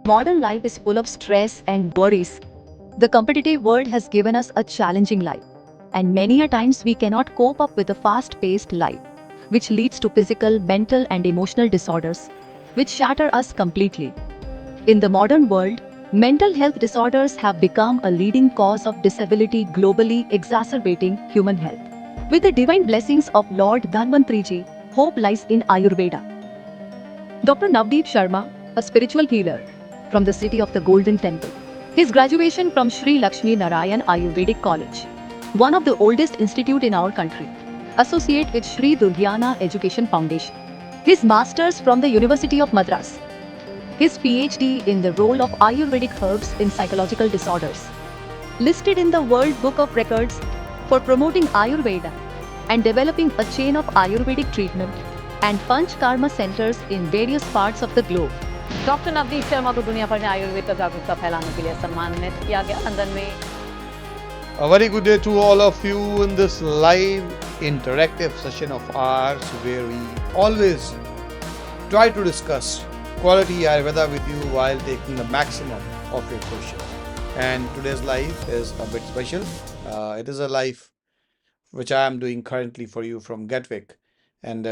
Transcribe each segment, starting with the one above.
Modern life is full of stress and worries. The competitive world has given us a challenging life, and many a times we cannot cope up with a fast-paced life, which leads to physical, mental, and emotional disorders, which shatter us completely. In the modern world, mental health disorders have become a leading cause of disability globally, exacerbating human health. With the divine blessings of Lord Dhanvantriji, hope lies in Ayurveda. Dr. Navdeep Sharma, a spiritual healer from the city of the Golden Temple. His graduation from Sri Lakshmi Narayan Ayurvedic College, one of the oldest institute in our country, associate with Sri Durgyana Education Foundation. His masters from the University of Madras. His PhD in the role of Ayurvedic herbs in psychological disorders. Listed in the World Book of Records for promoting Ayurveda and developing a chain of Ayurvedic treatment and Panch Karma centers in various parts of the globe. Doctor Navdeep Sharma को दुनिया भर में आयुर्वेद का जागरूकता फैलाने के लिए सम्मानित किया गया। लंदन में A very good day to all of you in this live interactive session of ours where we always try to discuss quality Ayurveda with you while taking the maximum of your questions. And today's live is a bit special. It is a live which I am doing currently for you from Gatwick. And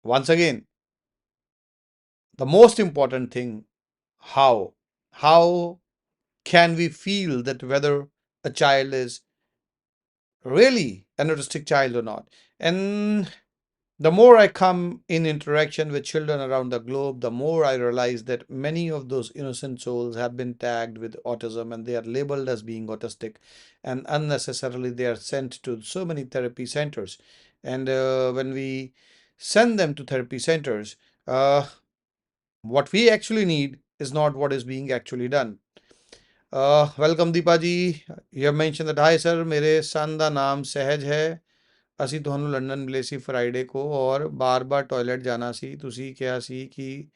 once again, the most important thing, how? How can we feel that whether a child is really an autistic child or not? And the more I come in interaction with children around the globe, the more I realize that many of those innocent souls have been tagged with autism and they are labeled as being autistic, and unnecessarily they are sent to so many therapy centers. And when we send them to therapy centers, what we actually need is not what is being actually done. Welcome Deepa ji. You have mentioned that hi sir, ਮੇਰੇ son ਦਾ ਨਾਮ ਸਹਿਜ ਹੈ। ਅਸੀਂ ਤੁਹਾਨੂੰ London ਮਿਲੇ ਸੀ Friday ਕੋ ਔਰ ਬਾਰ-ਬਾਰ ਟਾਇਲਟ ਜਾਣਾ ਸੀ। ਤੁਸੀਂ ਕਿਹਾ ਸੀ ਕਿ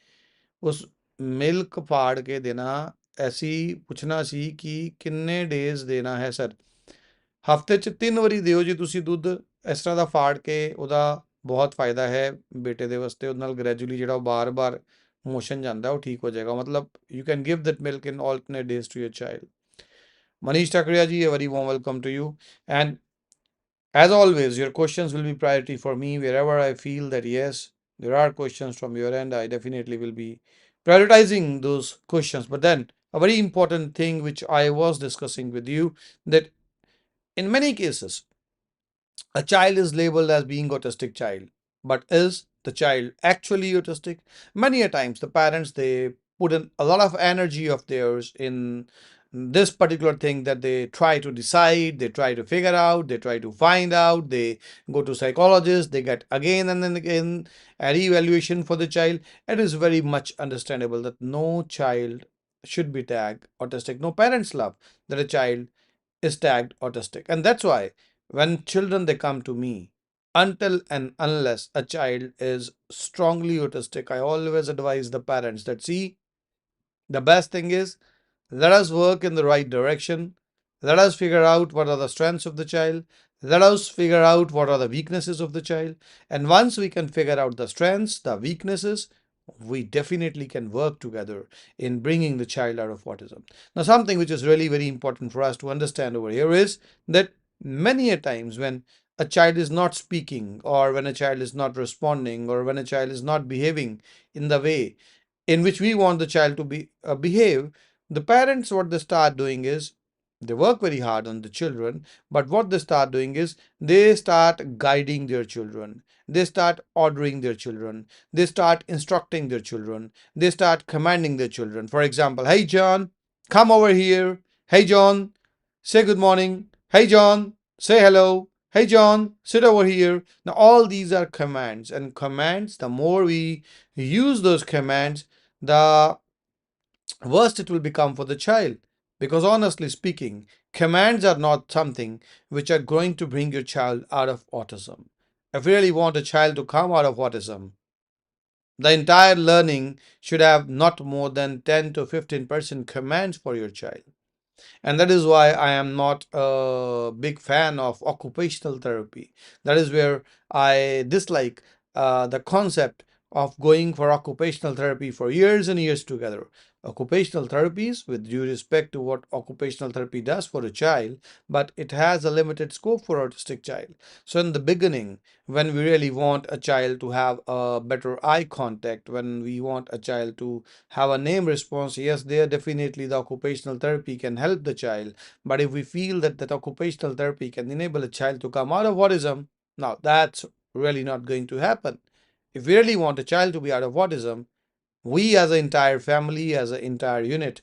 ਉਸ ਮਿਲਕ ਫਾੜ ਕੇ ਦੇਣਾ। ਅਸੀਂ ਪੁੱਛਣਾ ਸੀ ਕਿ ਕਿੰਨੇ ਡੇਜ਼ ਦੇਣਾ ਹੈ ਸਰ। ਹਫਤੇ 'ਚ 3 ਵਾਰੀ ਦਿਓ ਜੀ ਤੁਸੀਂ ਦੁੱਧ। ਇਸ ਤਰ੍ਹਾਂ ਦਾ ਫਾੜ ਕੇ ਉਹਦਾ ਬਹੁਤ ਫਾਇਦਾ ਹੈ ਬੇਟੇ ਦੇ ਵਾਸਤੇ। ਉਹਦੇ ਨਾਲ ਗ੍ਰੈਜੂਅਲੀ ਜਿਹੜਾ ਉਹ ਬਾਰ-ਬਾਰ ਮੋਸ਼ਨ ਜਾਂਦਾ ਉਹ ਠੀਕ ਹੋ ਜਾਏਗਾ। ਮਤਲਬ you can give that milk in alternate days to your child. Manish Takriya ji, a very warm welcome to you. And as always, your questions will be priority for me. Wherever I feel that yes, there are questions from your end, I definitely will be prioritizing those questions. But then a very important thing which I was discussing with you, that in many cases a child is labeled as being autistic child, but is the child actually autistic? Many a times the parents, they put in a lot of energy of theirs in this particular thing, that they try to decide, they try to figure out, they try to find out, they go to psychologists, they get again and then again an evaluation for the child. It is very much understandable that no child should be tagged autistic. No parents love that a child is tagged autistic. And that's why when children, they come to me, until and unless a child is strongly autistic, I always advise the parents that see, the best thing is, let us work in the right direction. Let us figure out what are the strengths of the child. Let us figure out what are the weaknesses of the child. And once we can figure out the strengths, the weaknesses, we definitely can work together in bringing the child out of autism. Now, something which is really very important for us to understand over here is that many a times when a child is not speaking, or when a child is not responding, or when a child is not behaving in the way in which we want the child to behave, the parents, what they start doing is, they work very hard on the children, but what they start doing is, they start guiding their children, they start ordering their children, they start instructing their children, they start commanding their children. For example, hey John, come over here. Hey John, say good morning. Hey John, say hello. Hey John, sit over here. Now all these are commands, and commands, the more we use those commands, the worst it will become for the child. Because honestly speaking, commands are not something which are going to bring your child out of autism. If you really want a child to come out of autism, the entire learning should have not more than 10 to 15% commands for your child. And that is why I am not a big fan of occupational therapy. That is where I dislike the concept of going for occupational therapy for years and years together. Occupational therapies, with due respect to what occupational therapy does for a child, but it has a limited scope for autistic child. So in the beginning, when we really want a child to have a better eye contact, when we want a child to have a name response, yes, there definitely the occupational therapy can help the child. But if we feel that that occupational therapy can enable a child to come out of autism, now that's really not going to happen. If we really want a child to be out of autism, we as an entire family, as an entire unit,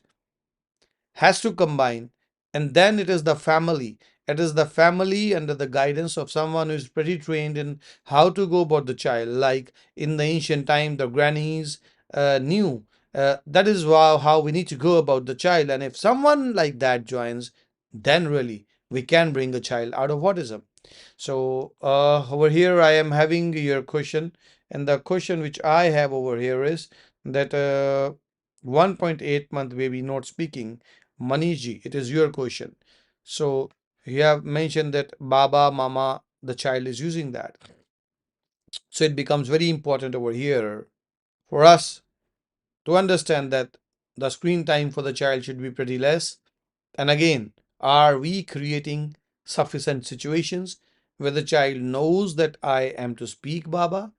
has to combine, and then it is the family. It is the family under the guidance of someone who is pretty trained in how to go about the child. Like in the ancient time, the grannies knew that is how we need to go about the child. And if someone like that joins, then really we can bring a child out of autism. So over here, I am having your question, and the question which I have over here is that 1.8 month baby not speaking. Maniji, it is your question. So you have mentioned that Baba, Mama, the child is using that. So it becomes very important over here for us to understand that the screen time for the child should be pretty less. And again, are we creating sufficient situations where the child knows that I am to speak Baba,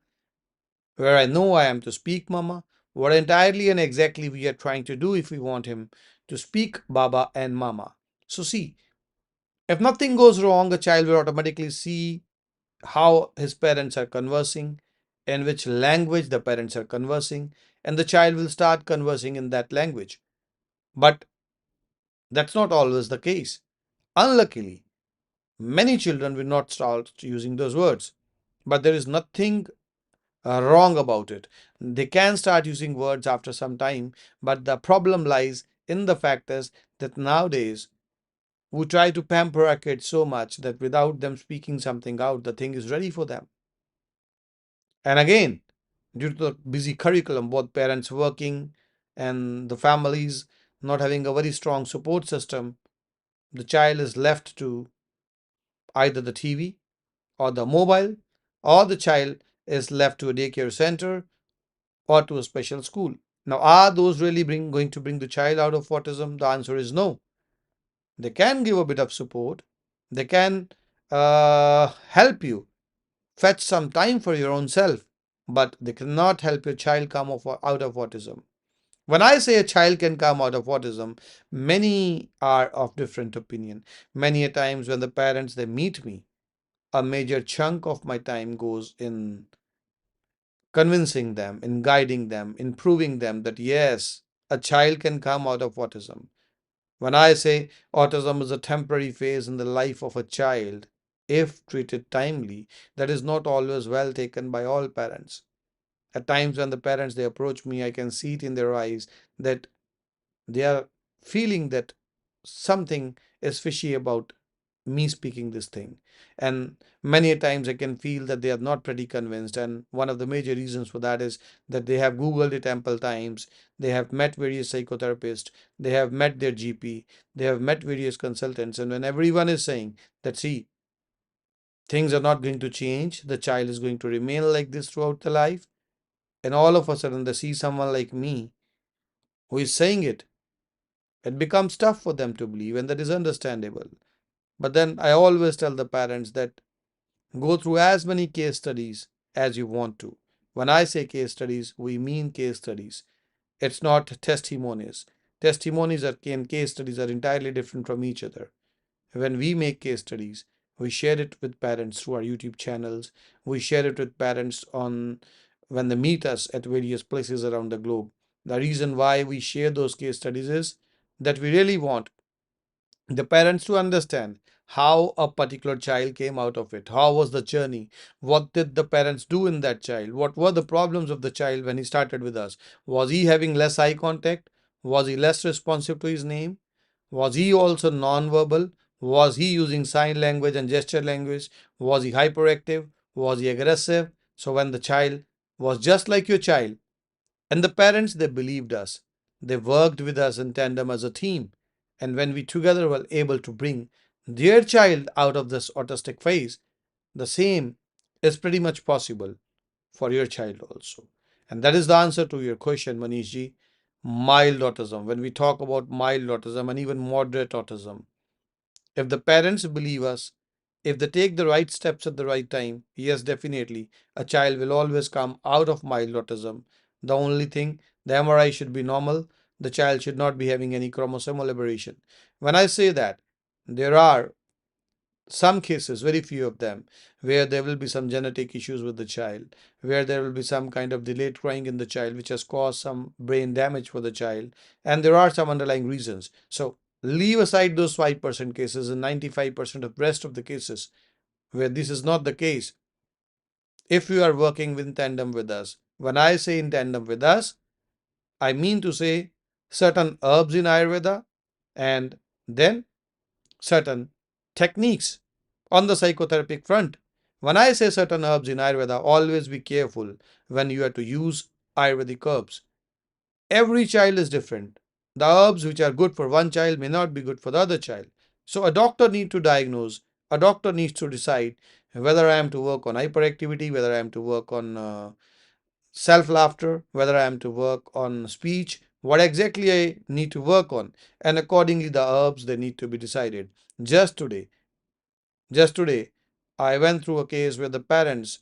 where I know I am to speak Mama? What entirely and exactly we are trying to do if we want him to speak Baba and Mama. So see, if nothing goes wrong, a child will automatically see how his parents are conversing, in which language the parents are conversing, and the child will start conversing in that language. But that's not always the case. Unluckily, many children will not start using those words. But there is nothing wrong about it. They can start using words after some time, but the problem lies in the fact is that nowadays we try to pamper our kids so much that without them speaking something out, the thing is ready for them. And again, due to the busy curriculum, both parents working and the families not having a very strong support system, the child is left to either the TV or the mobile, or the child is left to a daycare center or to a special school. Now, are those really going to bring the child out of autism? The answer is no. They can give a bit of support. They can help you fetch some time for your own self, but they cannot help your child come out of autism. When I say a child can come out of autism, many are of different opinion. Many a times when the parents they meet me, a major chunk of my time goes in convincing them, in guiding them, in proving them that yes, a child can come out of autism. When I say autism is a temporary phase in the life of a child, if treated timely, that is not always well taken by all parents. At times when the parents they approach me, I can see it in their eyes that they are feeling that something is fishy about me speaking this thing. And many a times I can feel that they are not pretty convinced. And one of the major reasons for that is that they have Googled it ample times. They have met various psychotherapists. They have met their GP. They have met various consultants. And when everyone is saying that, see, things are not going to change, the child is going to remain like this throughout the life. And all of a sudden they see someone like me who is saying it becomes tough for them to believe, and that is understandable. But then I always tell the parents that go through as many case studies as you want to. When I say case studies, we mean case studies. It's not testimonies. Testimonies and case studies are entirely different from each other. When we make case studies, we share it with parents through our YouTube channels. We share it with parents on when they meet us at various places around the globe. The reason why we share those case studies is that we really want the parents to understand how a particular child came out of it. How was the journey? What did the parents do in that child? What were the problems of the child when he started with us? Was he having less eye contact? Was he less responsive to his name? Was he also non-verbal? Was he using sign language and gesture language? Was he hyperactive? Was he aggressive? So when the child was just like your child, and the parents, they believed us. They worked with us in tandem as a team. And when we together were able to bring their child out of this autistic phase, the same is pretty much possible for your child also. And that is the answer to your question, Manishji. Mild autism. When we talk about mild autism and even moderate autism, if the parents believe us, if they take the right steps at the right time, yes, definitely, a child will always come out of mild autism. The only thing, the MRI should be normal. The child should not be having any chromosomal aberration. When I say that, there are some cases, very few of them, where there will be some genetic issues with the child, where there will be some kind of delayed growing in the child, which has caused some brain damage for the child, and there are some underlying reasons. So leave aside those 5% cases and 95% of rest of the cases where this is not the case. If you are working in tandem with us, when I say in tandem with us, I mean to say certain herbs in Ayurveda and then certain techniques on the psychotherapeutic front. When I say certain herbs in Ayurveda, always be careful when you are to use Ayurvedic herbs. Every child is different. The herbs which are good for one child may not be good for the other child. So a doctor needs to diagnose, a doctor needs to decide whether I am to work on hyperactivity, whether I am to work on self laughter, whether I am to work on speech, what exactly I need to work on, and accordingly the herbs they need to be decided. Just today, just today, I went through a case where the parents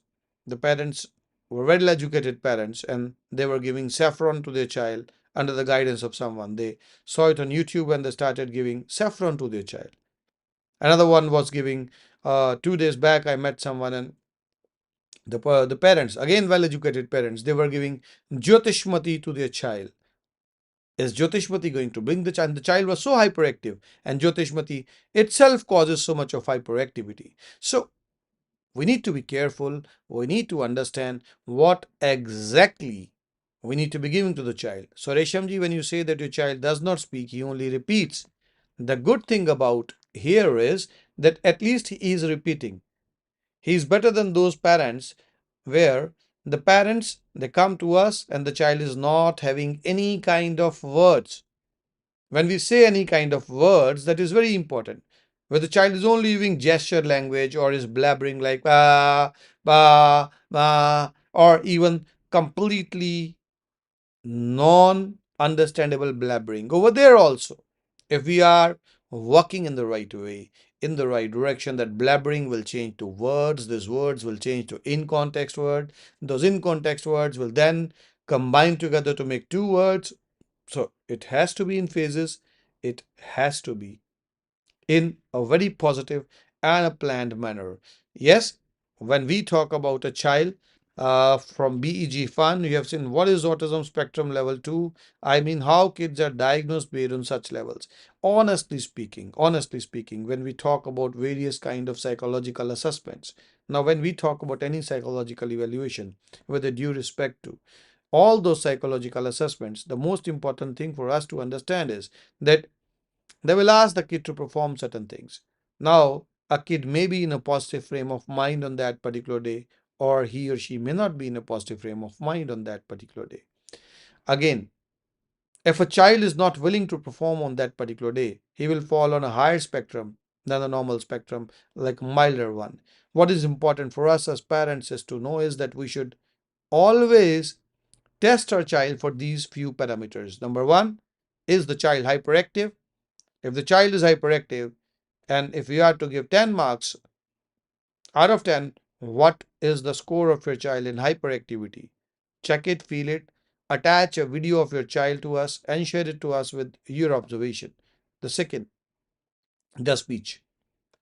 were well educated parents and they were giving saffron to their child under the guidance of someone. They saw it on YouTube and they started giving saffron to their child. Another one was giving, 2 days back, I met someone and the parents, again well educated parents, they were giving Jyotishmati to their child. Is Jyotishmati going to bring the child? The child was so hyperactive, and Jyotishmati itself causes so much of hyperactivity. So we need to be careful. We need to understand what exactly we need to be giving to the child. So, Reshamji, when you say that your child does not speak, he only repeats. The good thing about here is that at least he is repeating. He is better than those parents where the parents they come to us and the child is not having any kind of words. When we say any kind of words, that is very important. Where the child is only using gesture language or is blabbering like ba, ba, or even completely non understandable blabbering. Over there also, if we are walking in the right way, in the right direction, that blabbering will change to words. These words will change to in context word. Those in context words will then combine together to make two words. So it has to be in phases, it has to be in a very positive and a planned manner. Yes, when we talk about a child from BEG Fund, you have seen what is autism spectrum level 2. I mean, how kids are diagnosed based on such levels. Honestly speaking, when we talk about various kind of psychological assessments, now when we talk about any psychological evaluation, with a due respect to all those psychological assessments, the most important thing for us to understand is that they will ask the kid to perform certain things. Now, a kid may be in a positive frame of mind on that particular day, or he or she may not be in a positive frame of mind on that particular day. Again, if a child is not willing to perform on that particular day, he will fall on a higher spectrum than the normal spectrum, like milder one. What is important for us as parents is to know is that we should always test our child for these few parameters. Number one, is the child hyperactive? If the child is hyperactive, and if you are to give 10 marks out of 10, what is the score of your child in hyperactivity? Check it, feel it, attach a video of your child to us and share it to us with your observation. The second, the speech.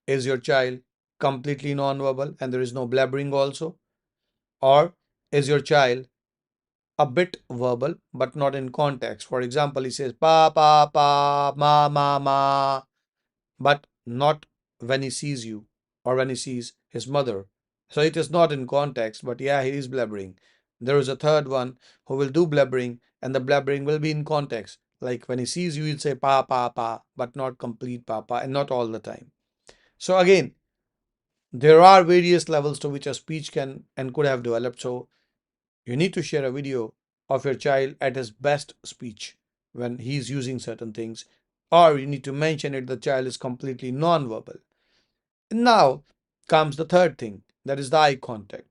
Is your child completely non-verbal and there is no blabbering also? Or is your child a bit verbal but not in context? For example, he says pa pa pa, ma ma ma, but not when he sees you or when he sees his mother. So it is not in context, but yeah, he is blabbering. There is a third one who will do blabbering, and the blabbering will be in context. Like when he sees you, he'll say pa pa pa, but not complete pa pa, and not all the time. So again, there are various levels to which a speech can and could have developed. So you need to share a video of your child at his best speech when he's using certain things, or you need to mention it the child is completely non-verbal. Now comes the third thing, that is the eye contact.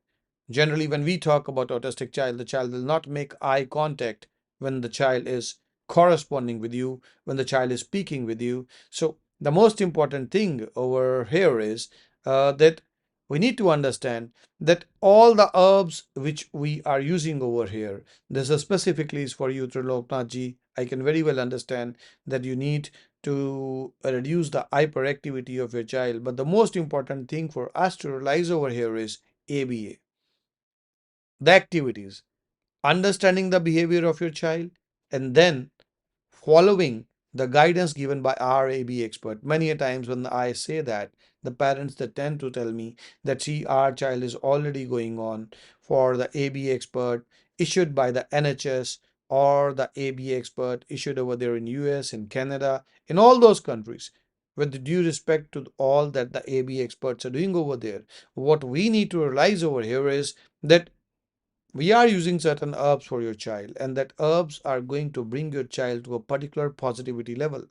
Generally, when we talk about autistic child, the child will not make eye contact when the child is corresponding with you, when the child is speaking with you. So the most important thing over here is that we need to understand that all the herbs which we are using over here, this is specifically is for you, Triloknath ji. I can very well understand that you need to reduce the hyperactivity of your child. But the most important thing for us to realize over here is ABA, the activities, understanding the behavior of your child, and then following the guidance given by our AB expert. Many a times when I say that, the parents they tend to tell me that see, our child is already going on for the AB expert issued by the NHS, or the AB expert issued over there in US, in Canada, in all those countries. With due respect to all that the AB experts are doing over there, what we need to realize over here is that we are using certain herbs for your child, and that herbs are going to bring your child to a particular positivity level.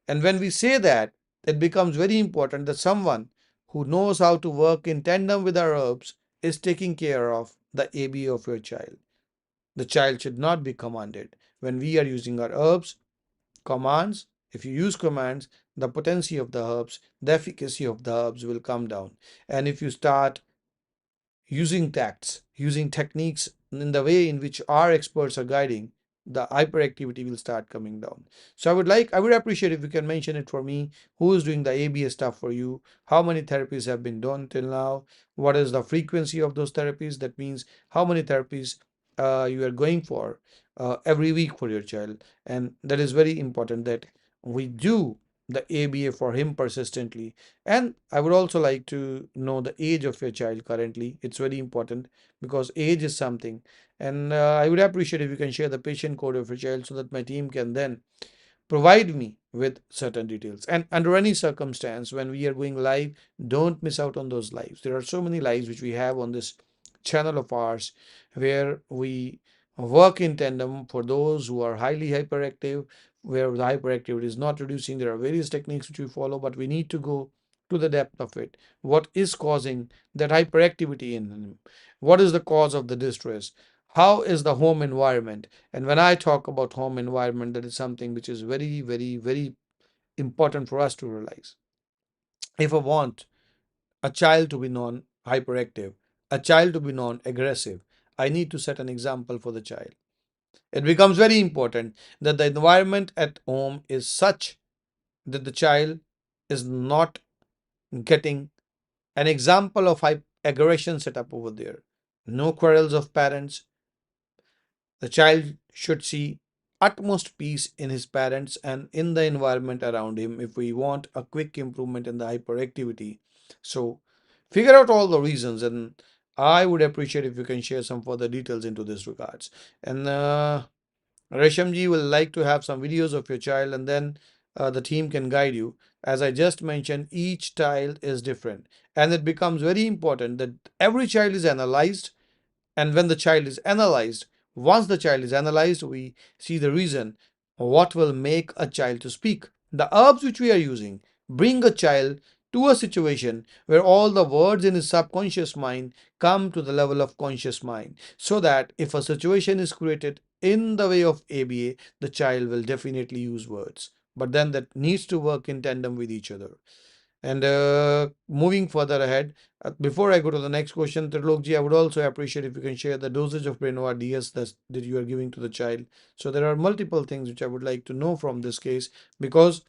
And when we say that, it becomes very important that someone who knows how to work in tandem with our herbs is taking care of the AB of your child. The child should not be commanded. When we are using our herbs, commands, if you use commands, the potency of the herbs, the efficacy of the herbs will come down. And if you start using tacts, using techniques in the way in which our experts are guiding, the hyperactivity will start coming down. So I would appreciate if you can mention it for me. Who is doing the ABA stuff for you? How many therapies have been done till now? What is the frequency of those therapies? That means how many therapies you are going for every week for your child. And that is very important that we do the ABA for him persistently. And I would also like to know the age of your child currently. It's very important because age is something. And I would appreciate if you can share the patient code of your child so that my team can then provide me with certain details. And under any circumstance, when we are going live, don't miss out on those lives. There are so many lives which we have on this channel of ours where we work in tandem for those who are highly hyperactive, where the hyperactivity is not reducing. There are various techniques which we follow, but we need to go to the depth of it. What is causing that hyperactivity in him? What is the cause of the distress? How is the home environment? And when I talk about home environment, that is something which is very, very, very important for us to realize. If I want a child to be non hyperactive, a child to be non aggressive, I need to set an example for the child. It becomes very important that the environment at home is such that the child is not getting an example of aggression set up over there. No quarrels of parents. The child should see utmost peace in his parents and in the environment around him if we want a quick improvement in the hyperactivity. So, figure out all the reasons, and I would appreciate if you can share some further details into this regards. And Reshamji will like to have some videos of your child, and then the team can guide you. As I just mentioned, each child is different, and it becomes very important that every child is analyzed. And when the child is analyzed, once the child is analyzed, we see the reason what will make a child to speak. The herbs which we are using bring a child to a situation where all the words in his subconscious mind come to the level of conscious mind, so that if a situation is created in the way of ABA, the child will definitely use words. But then that needs to work in tandem with each other. And moving further ahead, before I go to the next question, Trilokji, I would also appreciate if you can share the dosage of Brainova DS that you are giving to the child. So there are multiple things which I would like to know from this case, because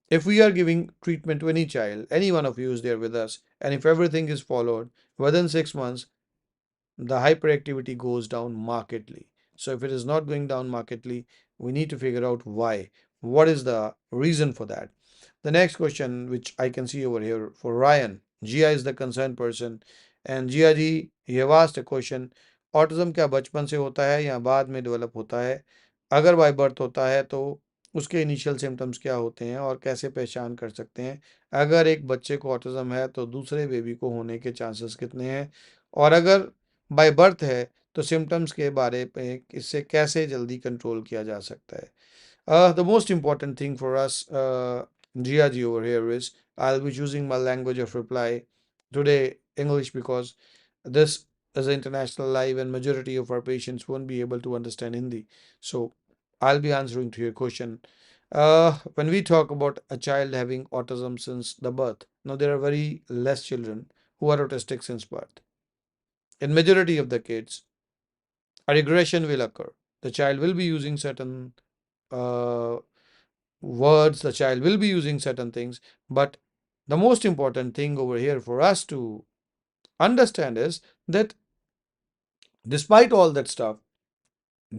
if we are giving treatment to any child, any one of you is there with us, and if everything is followed within 6 months, the hyperactivity goes down markedly. So if it is not going down markedly, we need to figure out why. What is the reason for that? The next question, which I can see over here for Ryan, Gia is the concerned person, and Gia ji, you have asked a question. Autism क्या बचपन से होता है या बाद में develop होता है? अगर बाय बर्थ होता है तो उसके इनिशियल सिम्टम्स क्या होते हैं और कैसे पहचान कर सकते हैं? अगर एक बच्चे को ऑटिज्म है तो दूसरे बेबी को होने के चांसेस कितने हैं? और अगर बाय बर्थ है तो सिम्टम्स के बारे में इससे कैसे जल्दी कंट्रोल किया जा सकता है? The most important thing for us, Gia ji over here, is I'll be choosing my language of reply today, English, because this is an international live and majority of our patients won't be able to understand Hindi. So I'll be answering to your question. When we talk about a child having autism since the birth, now there are very less children who are autistic since birth. In majority of the kids, a regression will occur. The child will be using certain uh, words, the child will be using certain things, but the most important thing over here for us to understand is that despite all that stuff,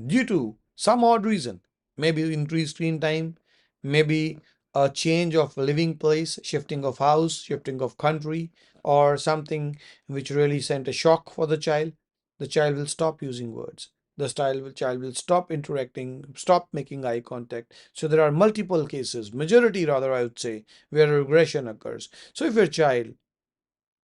due to some odd reason, maybe increased screen time, maybe a change of living place, shifting of house, shifting of country, or something which really sent a shock for the child will stop using words. Child will stop interacting, stop making eye contact. So there are multiple cases, majority rather, I would say, where regression occurs. So if your child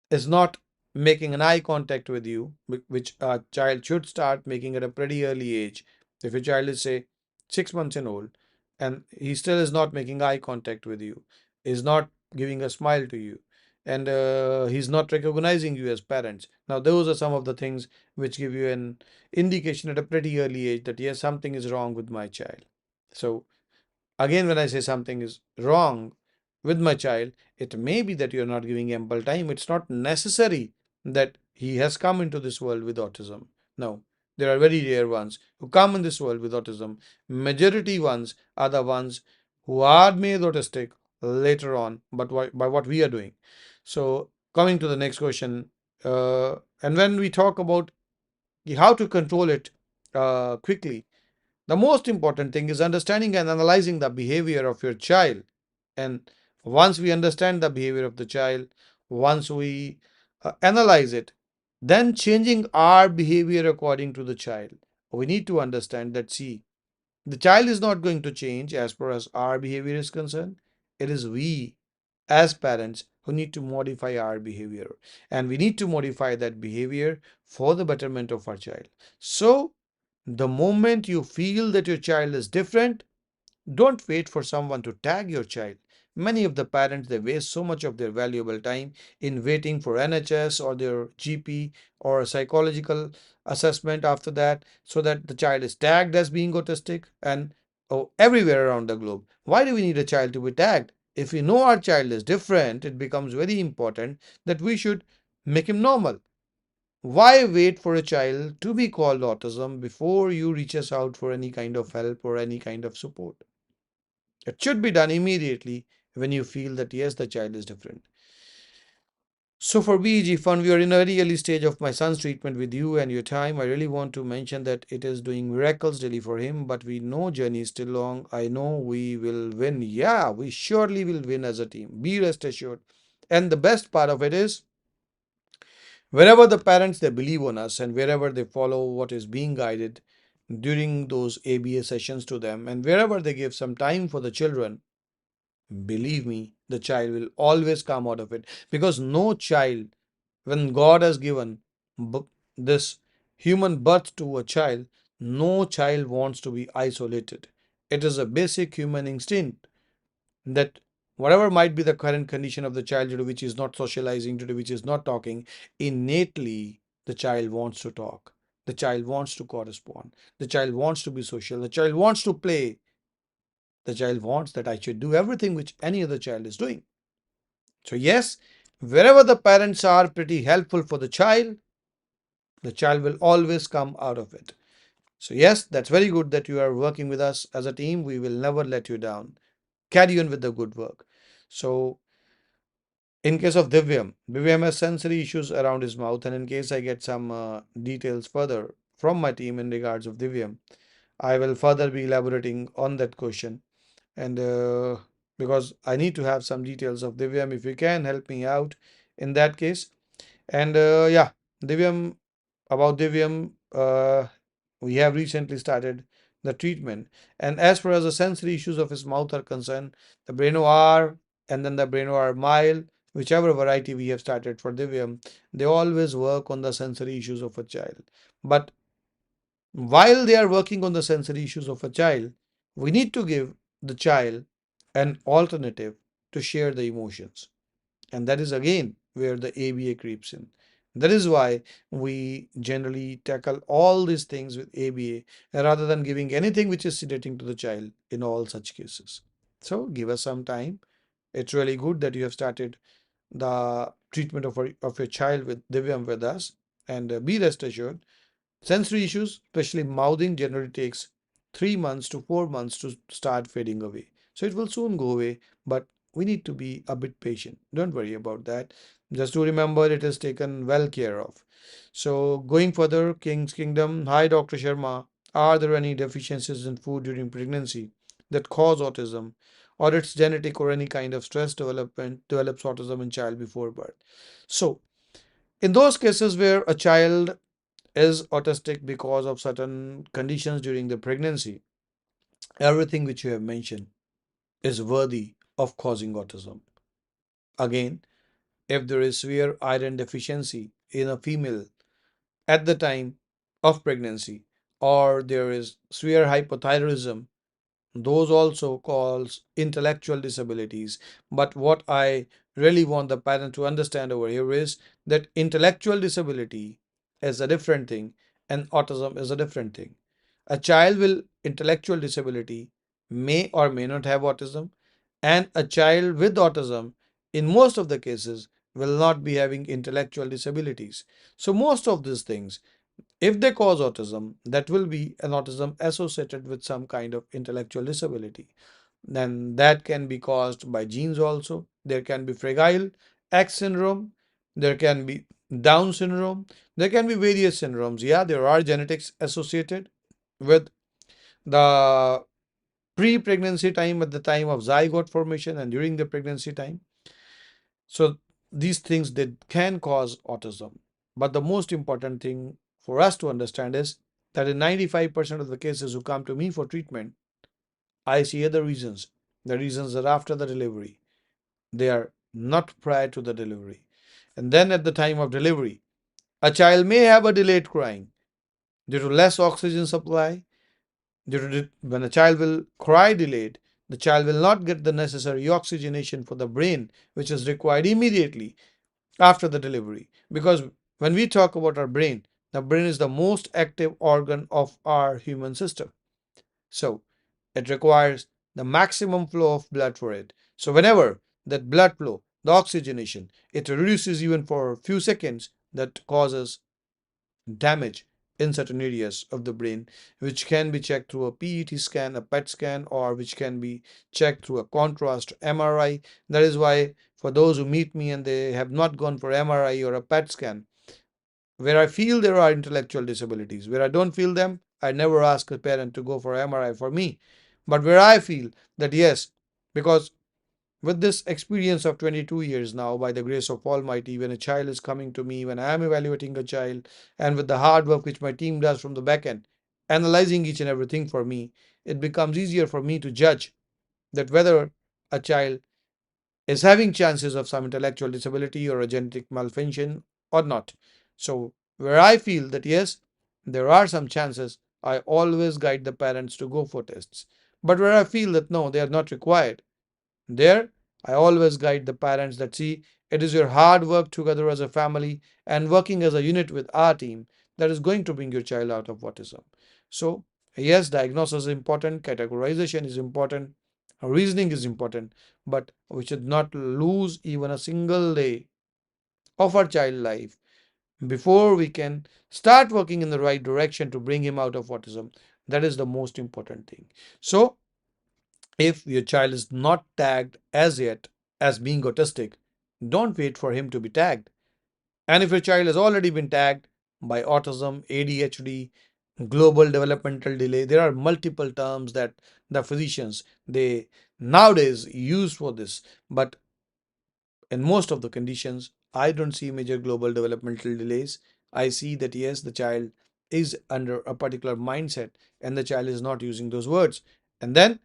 is not making an eye contact with you, which a child should start making at a pretty early age. If your child is, say, 6 months and old, and he still is not making eye contact with you, is not giving a smile to you, and he's not recognizing you as parents. Now, those are some of the things which give you an indication at a pretty early age that yes, something is wrong with my child. So, again, when I say something is wrong with my child, it may be that you're not giving ample time. It's not necessary that he has come into this world with autism. No, there are very rare ones who come in this world with autism. Majority ones are the ones who are made autistic later on, but by what we are doing. So, coming to the next question, and when we talk about how to control it quickly, the most important thing is understanding and analyzing the behavior of your child. And once we understand the behavior of the child, once we analyze it, then changing our behavior according to the child. We need to understand that, see, the child is not going to change as far as our behavior is concerned. It is we, as parents, who need to modify our behavior. And we need to modify that behavior for the betterment of our child. So, the moment you feel that your child is different, don't wait for someone to tag your child. Many of the parents, they waste so much of their valuable time in waiting for NHS or their GP or a psychological assessment after that, so that the child is tagged as being autistic and everywhere around the globe. Why do we need a child to be tagged? If we know our child is different, it becomes very important that we should make him normal. Why wait for a child to be called autism before you reaches out for any kind of help or any kind of support? It should be done immediately when you feel that yes, the child is different. So for BEG Fund, we are in a very early stage of my son's treatment with you and your time. I really want to mention that it is doing miracles daily for him, but we know journey is still long. I know we will win. Yeah, we surely will win as a team. Be rest assured. And the best part of it is, wherever the parents they believe on us and wherever they follow what is being guided during those ABA sessions to them, and wherever they give some time for the children, believe me, the child will always come out of it. Because no child, when God has given this human birth to a child, no child wants to be isolated. It is a basic human instinct that whatever might be the current condition of the child, today which is not socializing, today which is not talking, innately the child wants to talk. The child wants to correspond. The child wants to be social. The child wants to play. The child wants that I should do everything which any other child is doing. So, yes, wherever the parents are pretty helpful for the child will always come out of it. So, yes, that's very good that you are working with us as a team. We will never let you down. Carry on with the good work. So, in case of Divyam has sensory issues around his mouth, and in case I get some details further from my team in regards of Divyam, I will further be elaborating on that question. And because I need to have some details of Divyam, if you can help me out in that case. And yeah, Divyam, about Divyam, we have recently started the treatment. And as far as the sensory issues of his mouth are concerned, the Braino R and then the Braino R Mile, whichever variety we have started for Divyam, they always work on the sensory issues of a child. But while they are working on the sensory issues of a child, we need to give the child an alternative to share the emotions. And that is again where the ABA creeps in. That is why we generally tackle all these things with ABA rather than giving anything which is sedating to the child in all such cases. So give us some time. It's really good that you have started the treatment of your child with Divyam with us. And be rest assured, sensory issues, especially mouthing, generally takes 3 months to 4 months to start fading away. So it will soon go away, but we need to be a bit patient. Don't worry about that. Just to remember, it is taken well care of. So going further, King's Kingdom. Hi, Dr. Sharma. Are there any deficiencies in food during pregnancy that cause autism, or it's genetic or any kind of stress development develops autism in child before birth? So in those cases where a child is autistic because of certain conditions during the pregnancy, everything which you have mentioned is worthy of causing autism. Again, if there is severe iron deficiency in a female at the time of pregnancy, or there is severe hypothyroidism, those also cause intellectual disabilities. But what I really want the parent to understand over here is that intellectual disability is a different thing and autism is a different thing. A child with intellectual disability may or may not have autism, and a child with autism, in most of the cases, will not be having intellectual disabilities. So, most of these things, if they cause autism, that will be an autism associated with some kind of intellectual disability. Then that can be caused by genes also. There can be Fragile X syndrome, there can be Down syndrome, there can be various syndromes. Yeah, there are genetics associated with the pre-pregnancy time, at the time of zygote formation, and during the pregnancy time. So these things that can cause autism. But the most important thing for us to understand is that in 95% of the cases who come to me for treatment, I see other reasons. The reasons are after the delivery. They are not prior to the delivery. And then at the time of delivery, a child may have a delayed crying due to less oxygen supply. When a child will cry delayed, the child will not get the necessary oxygenation for the brain, which is required immediately after the delivery. Because when we talk about our brain, the brain is the most active organ of our human system. So it requires the maximum flow of blood for it. So whenever that blood flow, the oxygenation, it reduces even for a few seconds, that causes damage in certain areas of the brain, which can be checked through a PET scan, a PET scan, or which can be checked through a contrast MRI. That is why for those who meet me and they have not gone for MRI or a PET scan, where I feel there are intellectual disabilities, where I don't feel them, I never ask a parent to go for MRI for me. But where I feel that yes, because with this experience of 22 years now, by the grace of Almighty, when a child is coming to me, when I am evaluating a child, and with the hard work which my team does from the back end, analyzing each and everything for me, it becomes easier for me to judge that whether a child is having chances of some intellectual disability or a genetic malfunction or not. So, where I feel that yes, there are some chances, I always guide the parents to go for tests. But where I feel that no, they are not required, there, I always guide the parents that see, it is your hard work together as a family and working as a unit with our team that is going to bring your child out of autism. So, yes, diagnosis is important, categorization is important, reasoning is important, but we should not lose even a single day of our child life before we can start working in the right direction to bring him out of autism. That is the most important thing. So, if your child is not tagged as yet as being autistic, don't wait for him to be tagged. And if your child has already been tagged by autism, ADHD, global developmental delay, there are multiple terms that the physicians they nowadays use for this. But in most of the conditions, I don't see major global developmental delays. I see that yes, the child is under a particular mindset and the child is not using those words. And then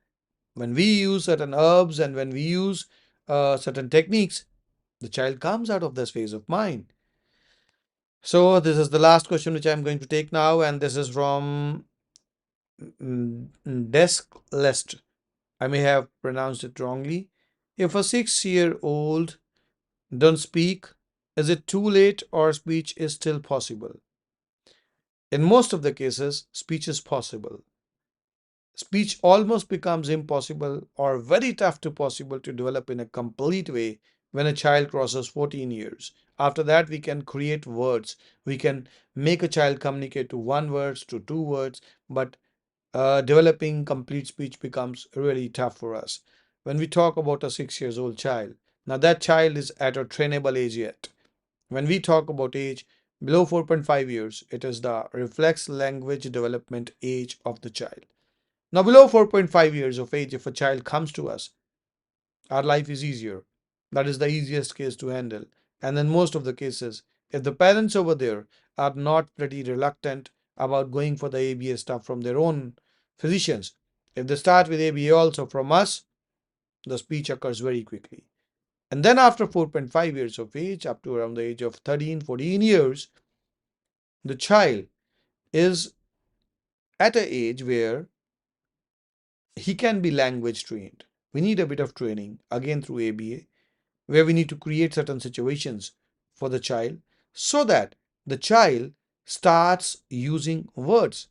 when we use certain herbs and when we use certain techniques, the child comes out of this phase of mind. So this is the last question which I'm going to take now, and this is from Desk List. I may have pronounced it wrongly. If a 6-year-old don't speak, Is it too late or speech is still possible? In most of the cases, speech is possible. Speech almost becomes impossible or very tough to possible to develop in a complete way when a child crosses 14 years. After that, we can create words. We can make a child communicate to one words, to two words, but developing complete speech becomes really tough for us. When we talk about a 6 years old child, now that child is at a trainable age yet. When we talk about age below 4.5 years, it is the reflex language development age of the child. Now, below 4.5 years of age, if a child comes to us, our life is easier. That is the easiest case to handle. And in most of the cases, if the parents over there are not pretty reluctant about going for the ABA stuff from their own physicians, if they start with ABA also from us, the speech occurs very quickly. And then after 4.5 years of age, up to around the age of 13, 14 years, the child is at an age where he can be language trained. We need a bit of training, again through ABA, where we need to create certain situations for the child so that the child starts using words.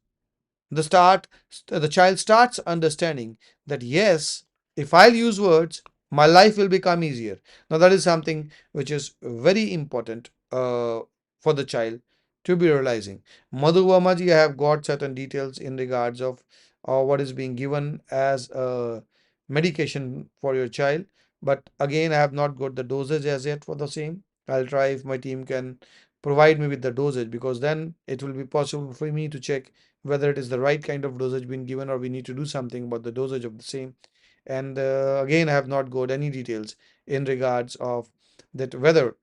The child starts understanding that yes, if I'll use words, my life will become easier. Now that is something which is very important for the child to be realizing. Madhu Vermaji, I have got certain details in regards of what is being given as a medication for your child, but again I have not got the dosage as yet for the same. I'll try if my team can provide me with the dosage, because then it will be possible for me to check whether it is the right kind of dosage being given or we need to do something about the dosage of the same. And again, I have not got any details in regards of that whether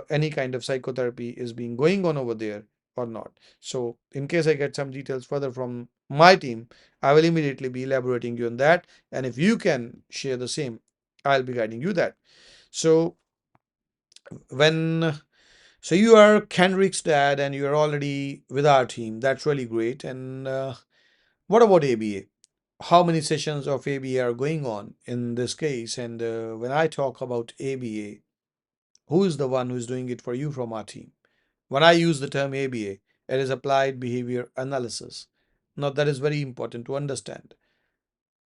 any kind of psychotherapy is being going on over there or not. So in case I get some details further from my team, I will immediately be elaborating you on that. And if you can share the same, I'll be guiding you that. So when so you are Kendrick's dad and you are already with our team. That's really great. And what about ABA? How many sessions of ABA are going on in this case? And when I talk about ABA, who is the one who is doing it for you from our team? When I use the term ABA, it is applied behavior analysis. Now, that is very important to understand.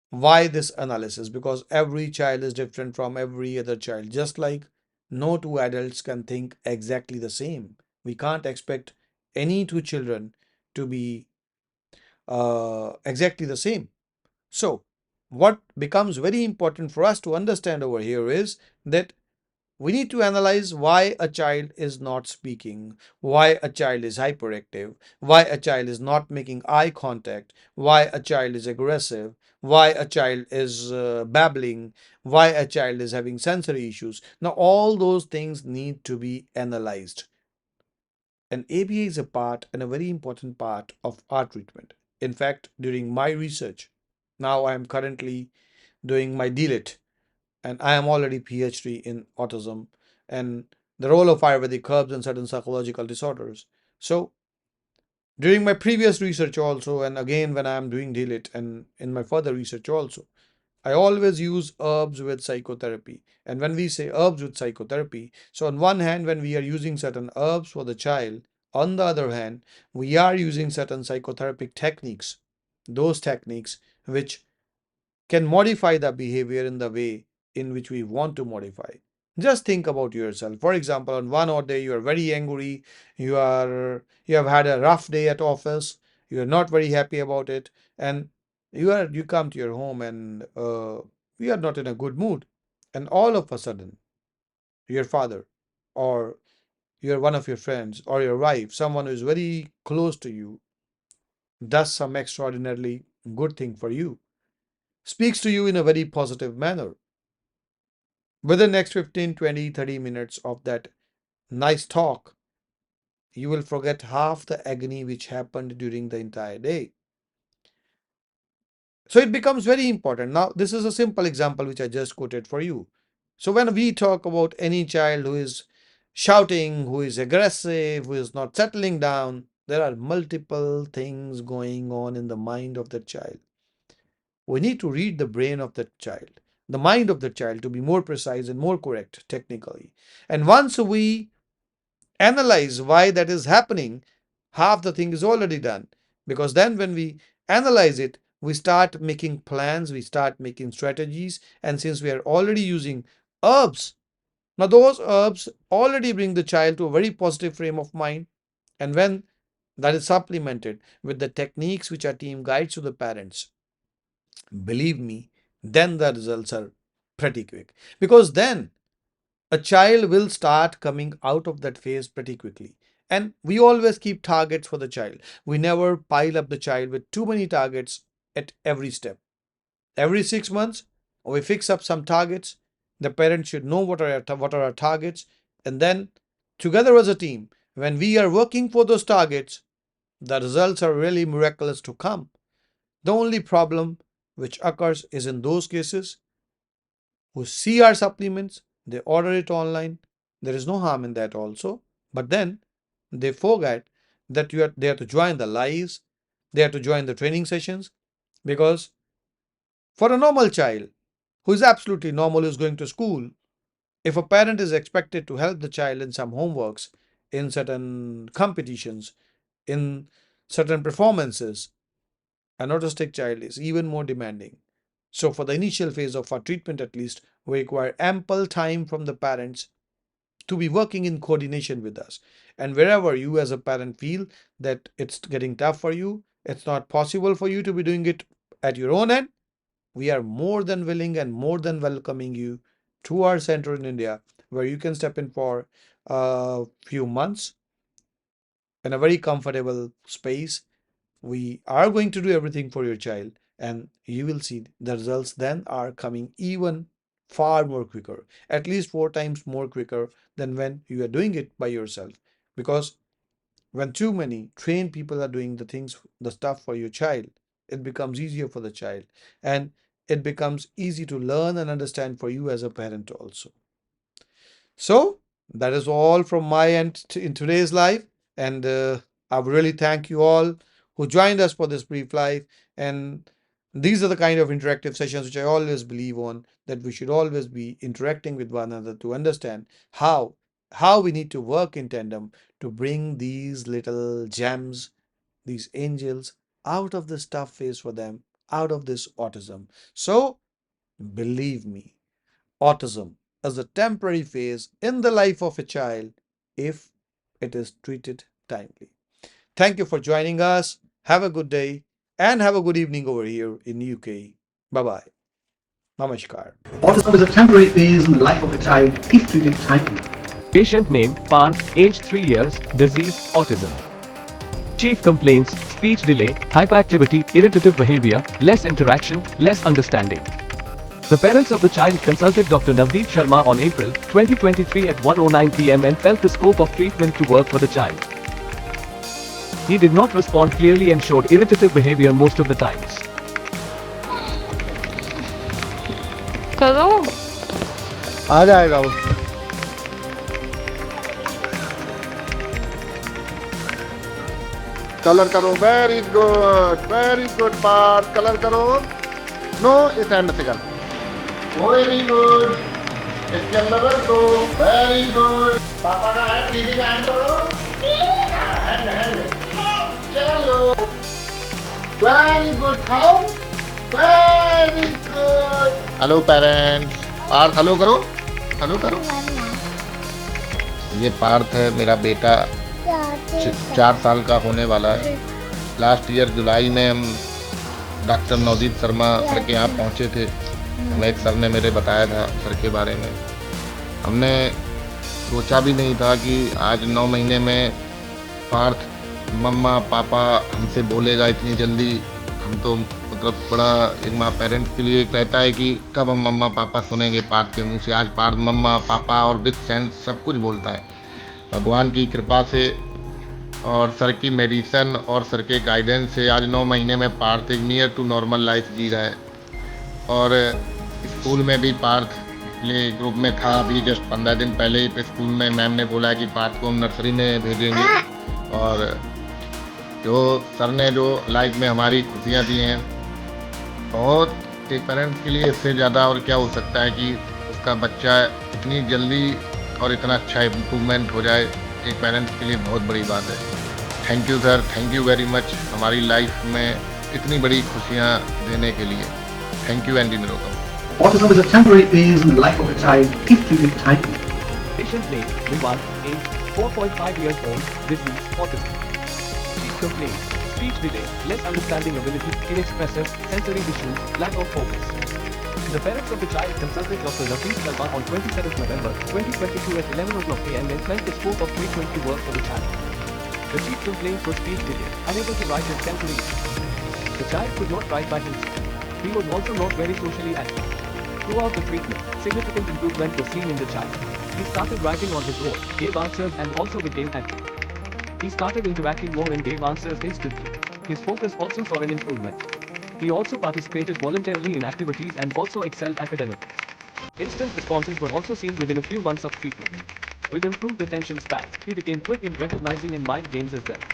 Why this analysis? Because every child is different from every other child. Just like no two adults can think exactly the same. We can't expect any two children to be exactly the same. So, what becomes very important for us to understand over here is that we need to analyze why a child is not speaking, why a child is hyperactive, why a child is not making eye contact, why a child is aggressive, why a child is babbling, why a child is having sensory issues. Now, all those things need to be analyzed. And ABA is a part and a very important part of our treatment. In fact, during my research, now I am currently doing my DLIT, and I am already PhD in autism and the role of Ayurvedic herbs in certain psychological disorders. So during my previous research also, and again when I am doing DLIT and in my further research also, I always use herbs with psychotherapy. And when we say herbs with psychotherapy, so on one hand, when we are using certain herbs for the child, on the other hand, we are using certain psychotherapeutic techniques, those techniques which can modify the behavior in the way in which we want to modify. Just think about yourself. For example, on one odd day you are very angry, you have had a rough day at office, you are not very happy about it, and you come to your home and you are not in a good mood, and all of a sudden your father or your one of your friends or your wife, someone who is very close to you, does some extraordinarily good thing for you, speaks to you in a very positive manner. Within the next 15, 20, 30 minutes of that nice talk, you will forget half the agony which happened during the entire day. So it becomes very important. Now, this is a simple example which I just quoted for you. So when we talk about any child who is shouting, who is aggressive, who is not settling down, there are multiple things going on in the mind of the child. We need to read the brain of the child, the mind of the child, to be more precise and more correct technically. And once we analyze why that is happening, half the thing is already done. Because then when we analyze it, we start making plans, we start making strategies. And since we are already using herbs, now those herbs already bring the child to a very positive frame of mind. And when that is supplemented with the techniques which our team guides to the parents, believe me, then the results are pretty quick. Because then a child will start coming out of that phase pretty quickly. And we always keep targets for the child. We never pile up the child with too many targets at every step. Every 6 months, we fix up some targets. The parents should know what are our targets. And then, together as a team, when we are working for those targets, the results are really miraculous to come. The only problem which occurs is in those cases who see our supplements, they order it online. There is no harm in that also. But then they forget that they have to join the lives, they have to join the training sessions. Because for a normal child who is absolutely normal, who's going to school, if a parent is expected to help the child in some homeworks, in certain competitions, in certain performances, an autistic child is even more demanding. So, for the initial phase of our treatment, at least, we require ample time from the parents to be working in coordination with us. And wherever you, as a parent, feel that it's getting tough for you, it's not possible for you to be doing it at your own end, we are more than willing and more than welcoming you to our center in India, where you can step in for a few months in a very comfortable space. We are going to do everything for your child, and you will see the results then are coming even far more quicker, at least 4 times more quicker than when you are doing it by yourself. Because when too many trained people are doing the stuff for your child, it becomes easier for the child, and it becomes easy to learn and understand for you as a parent also. So that is all from my end in today's live, and I would really thank you all who joined us for this brief live. And these are the kind of interactive sessions which I always believe on, that we should always be interacting with one another to understand how we need to work in tandem to bring these little gems, these angels, out of this tough phase for them, out of this autism. So believe me, autism is a temporary phase in the life of a child if it is treated timely. Thank you for joining us. Have a good day and have a good evening over here in UK. Bye bye. Namaskar. Autism is a temporary phase in the life of a child if treated timely. Patient name Pan, age 3 years, disease autism. Chief complaints: speech delay, hyperactivity, irritative behavior, less interaction, less understanding. The parents of the child consulted Dr. Navdeep Sharma on April 2023 at 1:09 p.m. and felt the scope of treatment to work for the child. He did not respond clearly and showed irritative behavior most of the times. करो आ जाएगा वो. Colour करो. Very good part. Colour करो. No, इस hand से कर. Very good. इसके अंदर रख दो. Very good. पापा का हैंड, दीदी का हैंड करो. हैंड. चलो. Very good. खाओ. Very good. Hello parents. Parth hello करो. हेलो करो. ये पार्थ है, मेरा बेटा, 4 साल का होने वाला है. लास्ट ईयर जुलाई में हम डॉक्टर नवदीप शर्मा सर के यहाँ पहुँचे थे. हमें एक सर ने मेरे बताया था सर के बारे में. हमने सोचा भी नहीं था कि आज 9 महीने में पार्थ मम्मा पापा हमसे बोलेगा इतनी जल्दी. हम तो मतलब बड़ा एक माँ पेरेंट्स के लिए रहता है कि कब हम मम्मा पापा सुनेंगे पार्थ के मुँह से. आज पार्थ मम्मा पापा और विथ सेंस सब कुछ बोलता है. भगवान की कृपा से और सर की मेडिसिन और सर के गाइडेंस से आज 9 महीने में पार्थ एक नियर टू नॉर्मल लाइफ जी रहा है. और स्कूल में भी पार्थ प्ले ग्रुप में था. अभी जस्ट 15 दिन पहले ही स्कूल में मैम ने बोला कि पार्थ को हम नर्सरी में भेजेंगे. और जो सर ने जो लाइफ में हमारी खुशियाँ दी हैं, बहुत एक पेरेंट्स के लिए इससे ज़्यादा और क्या हो सकता है कि उसका बच्चा इतनी जल्दी और इतना अच्छा इम्प्रूवमेंट हो जाए. एक पेरेंट्स के लिए बहुत बड़ी बात है। Thank you sir, thank you very much हमारी लाइफ में इतनी बड़ी खुशियाँ देने के लिए। Thank you Andy Nirogam. Autism is a temporary phase in the life of a child if treated timely. Patient's name, Vivan, age 4.5 years old, disease, autism. Chief complaints, speech delay, less understanding ability, inexpressive, sensory issues, lack of focus. The parents of the child consulted Dr. Nafis Salman on 27th November 2022 at 11 o'clock am and felt the scope of frequently work for the child. The chief complaint was speech delay, unable to write his calculations. The child could not write by himself. He was also not very socially active. Throughout the treatment, significant improvement was seen in the child. He started writing on his own, gave answers and also became active. He started interacting more and gave answers instantly. His focus also saw an improvement. He also participated voluntarily in activities and also excelled academically. Instant responses were also seen within a few months of treatment. With improved attention span, he became quick in recognizing and mind games as well.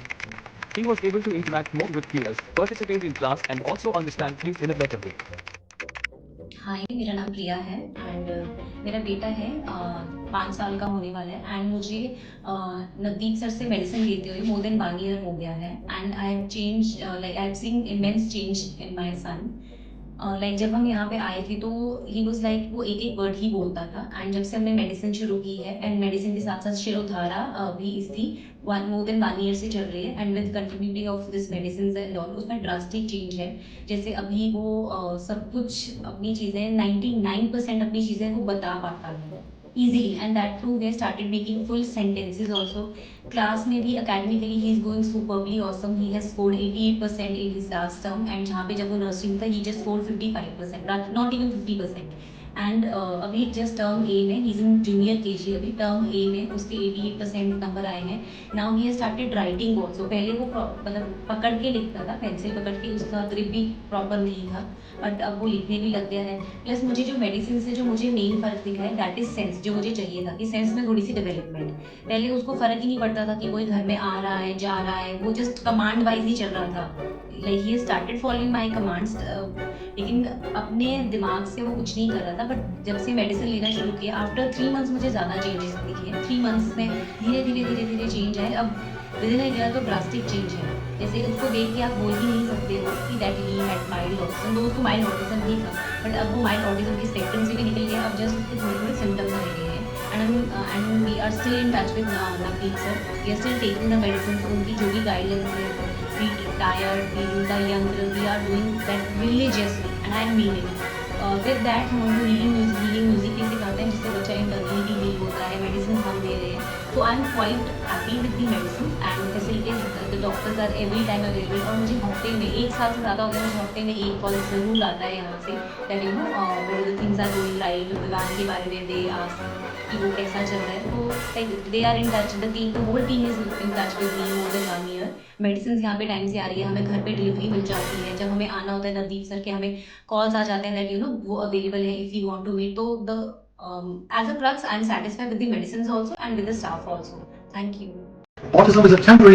He was able to interact more with peers, participate in class and also understand things in a better way. हाय, मेरा नाम प्रिया है and मेरा बेटा है 5 साल का होने वाला है एंड मुझे नवदीप सर से मेडिसिन लेते हुए मोर देन 1 ईयर हो गया है and I have change like I have seen immense change in my son. Like जब हम यहाँ पे आए थे तो ही वाज लाइक वो एक वर्ड ही बोलता था एंड जब से हमने मेडिसिन शुरू की है एंड मेडिसिन के साथ साथ शिरोधारा भी इसकी मोर देन 1 ईयर से चल रही है and with continuity of this medicine and all उसमें ड्रास्टिक चेंज है। जैसे अभी वो सब कुछ अपनी चीज़ें 99% अपनी चीज़ें वो बता पाता है easily and that too they started making full sentences also. Class में भी academically he is going superbly awesome. He has scored 88% in his last term and जहाँ पे जब वो nursery में था he just scored 55%, not even 50%. And अभी just term ए में he is in junior KG, अभी टर्म ए में उसके 88% नंबर आए हैं। Now he started writing also. पहले वो मतलब पकड़ के लिखता था, पेंसिल पकड़ के, उसका ग्रिप भी प्रॉपर नहीं था बट अब वो लिखने भी लग गया है। प्लस मुझे जो मेडिसिन से जो मुझे मेन फर्क दिखा है दैट इज सेंस, जो मुझे चाहिए था कि सेंस में थोड़ी सी डेवलपमेंट। पहले उसको फर्क ही नहीं पड़ता था कि कोई घर में आ रहा है जा रहा है, वो जस्ट कमांड वाइज ही चल रहा था। Like he started following my commands, लेकिन अपने दिमाग से वो कुछ नहीं कर रहा था। बट जब से मेडिसिन लेना शुरू किया आफ्टर 3 मंथ्स मुझे ज़्यादा चेंजेस दिखे हैं। 3 मंथ्स में धीरे धीरे धीरे धीरे चेंज है। अब विद इन इंडिया तो ड्रास्टिक चेंज है। जैसे उसको देख के आप बोल ही नहीं सकते हो कि that he had mild autism, तो उसको माइल्ड ऑटिज्म नहीं था बट अब वो माइल्ड ऑटिज्म के स्पेक्ट्रम से भी निकल गया। अब जस्ट उसके थोड़े थोड़े सिम्टम्स रह गए हैं and we are still in touch with Navdeep sir. We are still taking the medicine, उनकी जो भी गाइडलाइंस है, we tired, we do the yantra, we are doing that religiously and I mean it. With that हम उनको healing music भी सिखाते हैं जिससे बच्चा इंटरनली हील होता है। मेडिसिन हम दे रहे हैं तो I am quite happy with the medicine and facilities. The doctors are every time available और मुझे हफ्ते में 1 साल से ज़्यादा हो गया, मुझे हफ्ते में 1 कॉल ज़रूर आता है यहाँ से that you know the things are going right, Vivaan के बारे में दे आस्क कि वो कैसा चल रहा है। तो like they are in touch, the team, the whole team is in touch with me more than 1 year. Medicine यहाँ पे टाइम से आ रही है, हमें घर पे डिलीवरी मिल जाती है। जब हमें आना होता है नवदीप सर के हमें कॉल्स आ जाते हैं दैट यू नो वो अवेलेबल है if you want to meet. तो the as a crux I am satisfied with the medicine also and with the staff also. Thank you. Autism is a temporary